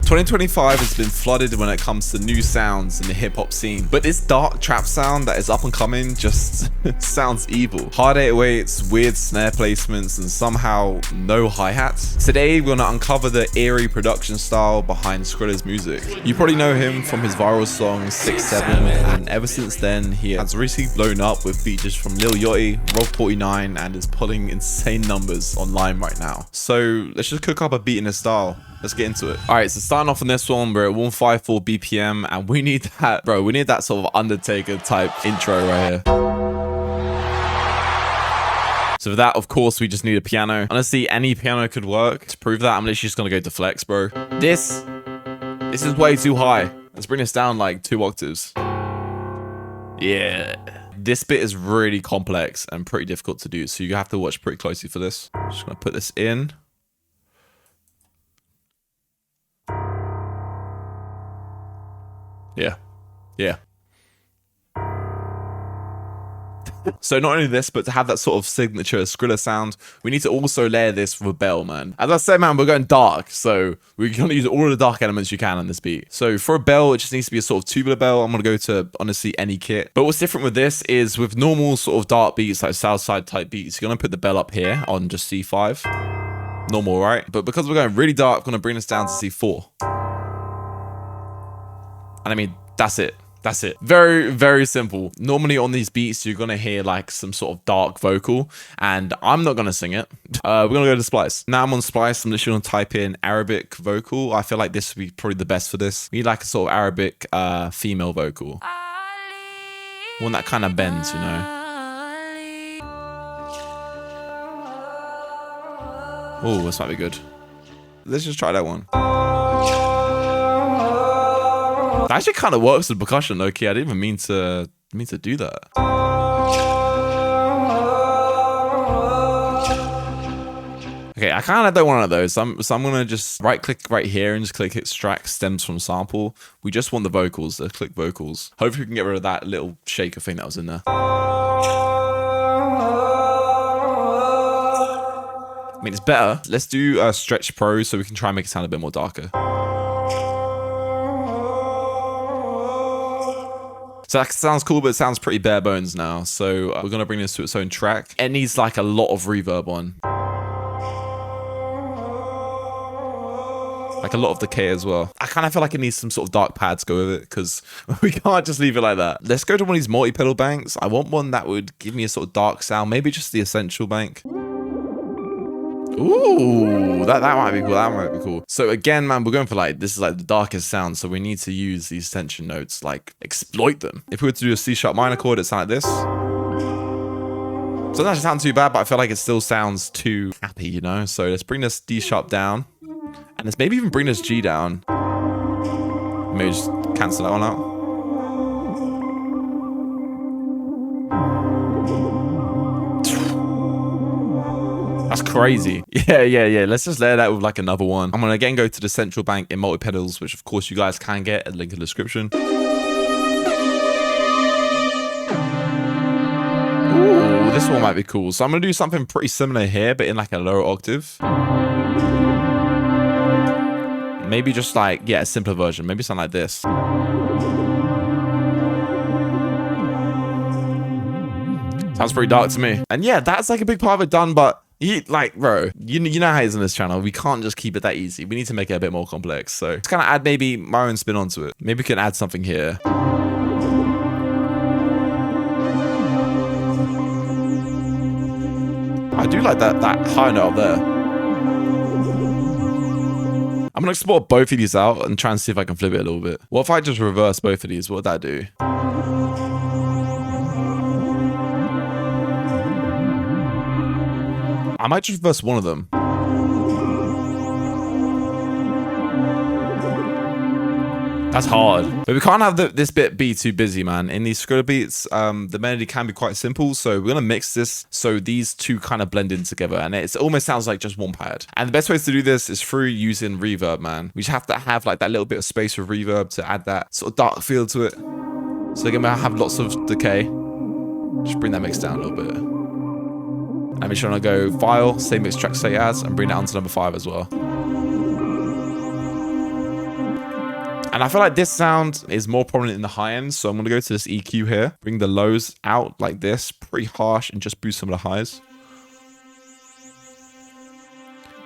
2025 has been flooded when it comes to new sounds in the hip-hop scene, but this dark trap sound that is up and coming just sounds evil. Hard 808s, weird snare placements, and somehow no hi-hats. Today we're gonna uncover the eerie production style behind Skrilla's music. You probably know him from his viral song 6-7, and ever since then he has recently blown up with features from Lil Yachty, Rob 49, and is pulling insane numbers online right now. So let's just cook up a beat in his style. Let's get into it. All right, so starting off on this one, we're at 154 BPM, and we need that, bro. We need that sort of Undertaker type intro right here. So for that, of course, we just need a piano. Honestly, any piano could work. To prove that, I'm literally just gonna go to flex, bro. This is way too high. Let's bring this down like 2 octaves. Yeah. This bit is really complex and pretty difficult to do, so you have to watch pretty closely for this. Just gonna put this in. Yeah. So not only this, but to have that sort of signature Skrilla sound, we need to also layer this with a bell, man. As I said, man, we're going dark, so we're gonna use all of the dark elements you can on this beat. So for a bell, it just needs to be a sort of tubular bell. I'm gonna go to, honestly, any kit. But what's different with this is with normal sort of dark beats, like Southside type beats, you're gonna put the bell up here on just C5. Normal, right? But because we're going really dark, I'm gonna bring this down to C4. And I mean, that's it. That's it. Very, very simple. Normally on these beats, you're going to hear like some sort of dark vocal, and I'm not going to sing it. We're going to go to Splice. Now I'm on Splice. I'm literally going to type in Arabic vocal. I feel like this would be probably the best for this. We need like a sort of Arabic female vocal. One that kind of bends, you know. Oh, this might be good. Let's just try that one. That actually kind of works with percussion, low key. I didn't even mean to do that. Okay, I kind of don't want one of those. So I'm gonna just right click right here and just click extract stems from sample. We just want the vocals. So click vocals. Hopefully we can get rid of that little shaker thing that was in there. I mean, it's better. Let's do Stretch Pro so we can try and make it sound a bit more darker. So that sounds cool, but it sounds pretty bare bones now. So we're gonna bring this to its own track. It needs like a lot of reverb on. Like a lot of decay as well. I kind of feel like it needs some sort of dark pad to go with it, because we can't just leave it like that. Let's go to one of these multi-pedal banks. I want one that would give me a sort of dark sound, maybe just the Essential bank. Ooh, that might be cool. That might be cool. So again, man, we're going for like, this is like the darkest sound. So we need to use these tension notes, like exploit them. If we were to do a C sharp minor chord, it sounds like this. So it doesn't actually sound too bad, but I feel like it still sounds too happy, you know? So let's bring this D sharp down, and let's maybe even bring this G down. Maybe just cancel that one out. That's crazy. Yeah. Let's just layer that with like another one. I'm gonna again go to the Central Bank in multi-pedals, which of course you guys can get at the link in the description. Ooh, this one might be cool. So I'm gonna do something pretty similar here, but in like a lower octave. Maybe just like, yeah, a simpler version. Maybe something like this. Sounds pretty dark to me. And yeah, that's like a big part of it done, but like, bro, you know how it is on this channel. We can't just keep it that easy. We need to make it a bit more complex. So just kind of add maybe my own spin onto it. Maybe we can add something here. I do like that high note up there. I'm gonna export both of these out and try and see if I can flip it a little bit. What if I just reverse both of these? What would that do? I might just reverse one of them. That's hard. But we can't have this bit be too busy, man. In these Skrilla beats, the melody can be quite simple. So we're going to mix this so these two kind of blend in together. And it almost sounds like just one pad. And the best ways to do this is through using reverb, man. We just have to have like that little bit of space for reverb to add that sort of dark feel to it. So again, we'll have lots of decay. Just bring that mix down a little bit. And make sure I go File, Save Mix Track Say As, and bring that onto number 5 as well. And I feel like this sound is more prominent in the high end. So I'm going to go to this EQ here, bring the lows out like this, pretty harsh, and just boost some of the highs.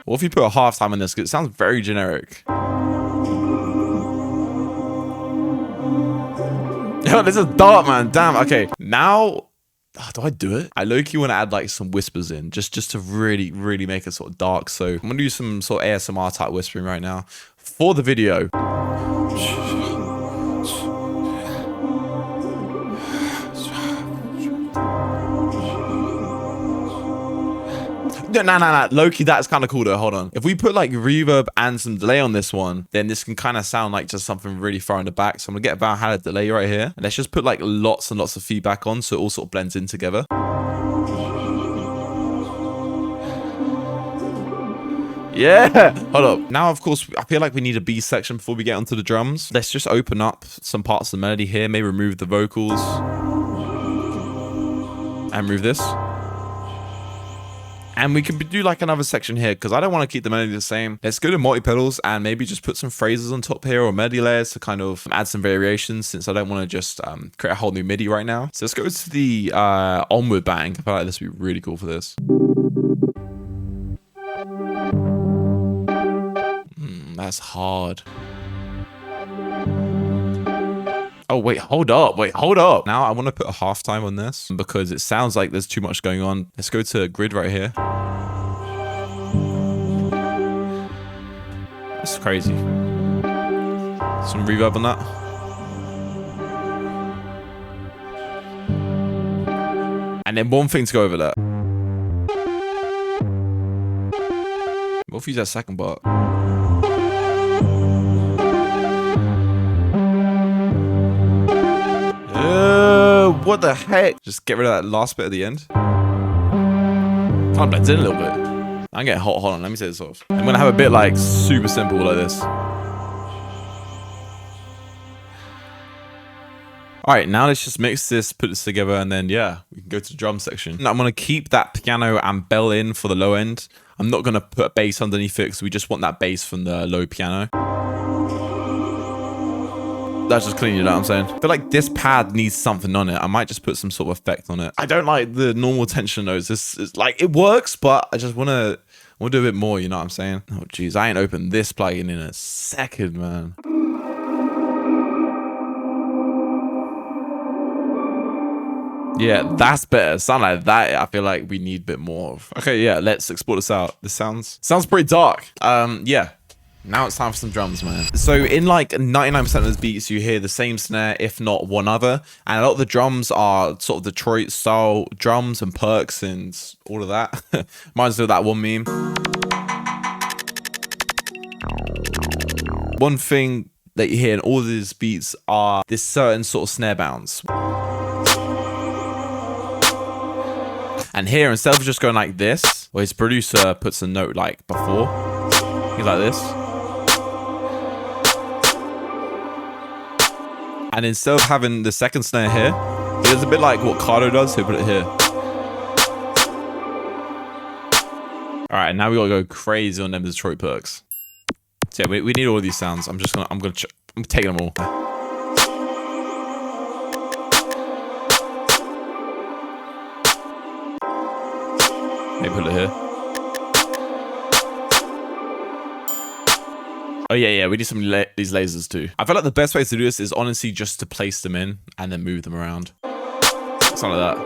What if you put a halftime on this? Because it sounds very generic. Yo, this is dark, man. Damn. Okay, now... do I do it? I low-key want to add like some whispers in, just to really, really make it sort of dark. So I'm going to do some sort of ASMR type whispering right now for the video. No. Low-key, that's kind of cool though. Hold on. If we put like reverb and some delay on this one, then this can kind of sound like just something really far in the back. So I'm gonna get about how to delay right here. And let's just put like lots and lots of feedback on so it all sort of blends in together. Yeah. Hold up. Now, of course, I feel like we need a B section before we get onto the drums. Let's just open up some parts of the melody here. Maybe remove the vocals. And remove this. And we can do like another section here because I don't want to keep the melody the same. Let's go to multi-pedals and maybe just put some phrases on top here or melody layers to kind of add some variations since I don't want to just create a whole new MIDI right now. So let's go to the onward bang. I feel like this would be really cool for this. That's hard. Oh, wait, hold up. Now I want to put a halftime on this because it sounds like there's too much going on. Let's go to grid right here. That's crazy. Some reverb on that. And then one thing to go over that. What if you use that second part? What the heck? Just get rid of that last bit at the end. Kind of blends in a little bit. I'm getting hot. Hold on, let me take this off. I'm gonna have a bit like super simple like this. All right, now let's just mix this, put this together, and then yeah, we can go to the drum section. Now I'm gonna keep that piano and bell in for the low end. I'm not gonna put a bass underneath it because we just want that bass from the low piano. That's just clean, you know what I'm saying? I feel like this pad needs something on it. I might just put some sort of effect on it. I don't like the normal tension notes. This is like, it works, but I just want to do a bit more, you know what I'm saying? Oh, geez, I ain't opened this plugin in a second, man. Yeah, that's better. Sound like that, I feel like we need a bit more of. Okay, yeah, let's export this out. This sounds pretty dark. Yeah. Now it's time for some drums, man. So in like 99% of those beats, you hear the same snare, if not one other. And a lot of the drums are sort of Detroit style drums and perks and all of that. Reminds me of that one meme. One thing that you hear in all of these beats are this certain sort of snare bounce. And here, instead of just going like this, where his producer puts a note like before, he's like this. And instead of having the second snare here, he does a bit like what Cardo does, he'll put it here. All right, now we gotta go crazy on them Detroit perks. So yeah, we need all of these sounds. I'm taking them all. Maybe put it here. Oh yeah, we need some these lasers too. I feel like the best way to do this is honestly just to place them in and then move them around. Something like that.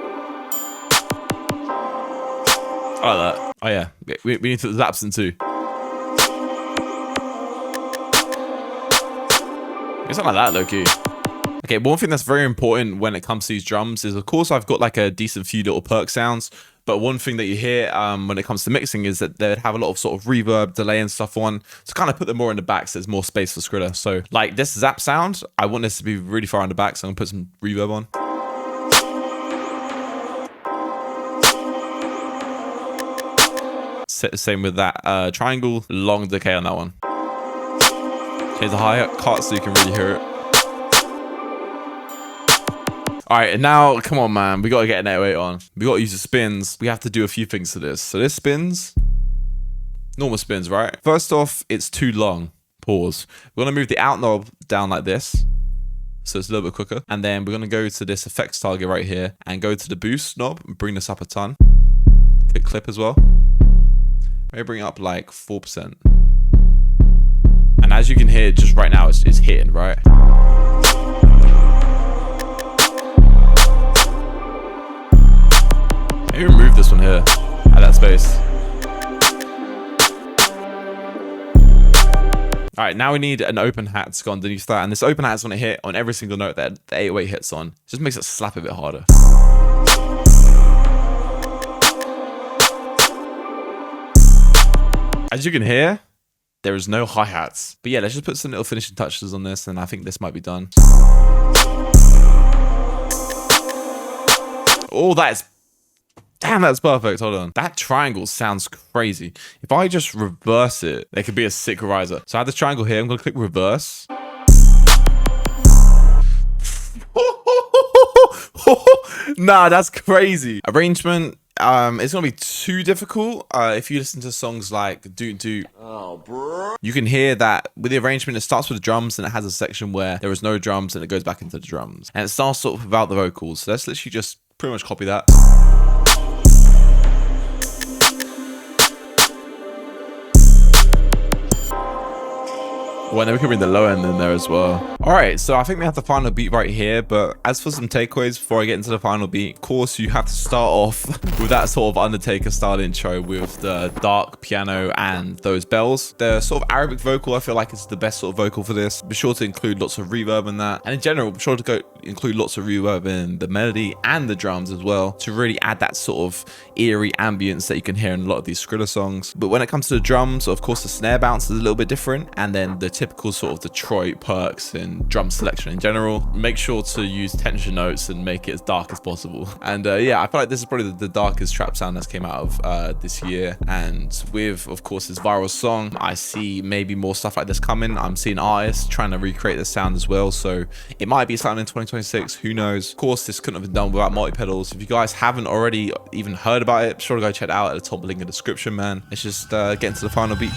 I like that. Oh yeah, we need to put the zaps in too. Something like that, low-key. Okay, one thing that's very important when it comes to these drums is, of course, I've got like a decent few little perk sounds, but one thing that you hear when it comes to mixing is that they have a lot of sort of reverb, delay and stuff on, to kind of put them more in the back so there's more space for Skrilla. So like this zap sound, I want this to be really far in the back, so I'm gonna put some reverb on. Same with that triangle, long decay on that one. Here's a hi-hat cut so you can really hear it. All right, and now, come on, man. We got to get an 808 on. We got to use the spins. We have to do a few things to this. So this spins, normal spins, right? First off, it's too long. Pause. We're going to move the out knob down like this, so it's a little bit quicker. And then we're going to go to this effects target right here and go to the boost knob and bring this up a ton. Click clip as well. Maybe bring it up like 4%. And as you can hear, just right now, it's hitting, right? Maybe remove this one here at that space. All right, now we need an open hat to go underneath that. And this open hat is going to hit on every single note that the 808 hits on. Just makes it slap a bit harder. As you can hear, there is no hi-hats. But yeah, let's just put some little finishing touches on this, and I think this might be done. Oh, damn, that's perfect. Hold on. That triangle sounds crazy. If I just reverse it, there could be a sick riser. So I have this triangle here. I'm going to click reverse. Nah, that's crazy. Arrangement. It's gonna be too difficult if you listen to songs like Doot Doot. Oh, bro. You can hear that with the arrangement, it starts with the drums and it has a section where there is no drums and it goes back into the drums. And it starts sort of without the vocals. So let's literally just pretty much copy that. Well, and then we can bring the low end in there as well. All right, so I think we have the final beat right here, but as for some takeaways before I get into the final beat, of course, you have to start off with that sort of Undertaker style intro with the dark piano and those bells. The sort of Arabic vocal, I feel like is the best sort of vocal for this. Be sure to include lots of reverb in that. And in general, be sure to include lots of reverb in the melody and the drums as well to really add that sort of eerie ambience that you can hear in a lot of these Skrilla songs. But when it comes to the drums, of course, the snare bounce is a little bit different. And then the typical sort of Detroit perks and drum selection in general. Make sure to use tension notes and make it as dark as possible. And yeah, I feel like this is probably the darkest trap sound that's came out of this year. And with, of course, this viral song, I see maybe more stuff like this coming. I'm seeing artists trying to recreate this sound as well. So it might be something in 2026. Who knows? Of course, this couldn't have been done without multi-pedals. If you guys haven't already even heard about it, be sure to go check it out at the top link in the description, man. Let's just get into the final beat.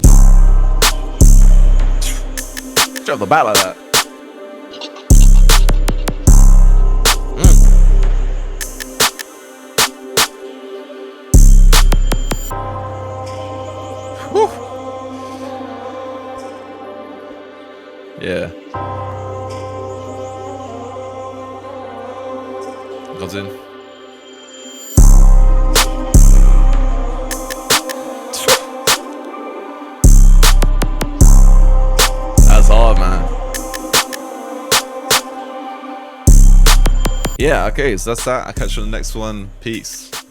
Drop the bat like that. Whew. Yeah. Goes in. That's hard, man. Yeah, okay, so that's that. I'll catch you on the next one. Peace.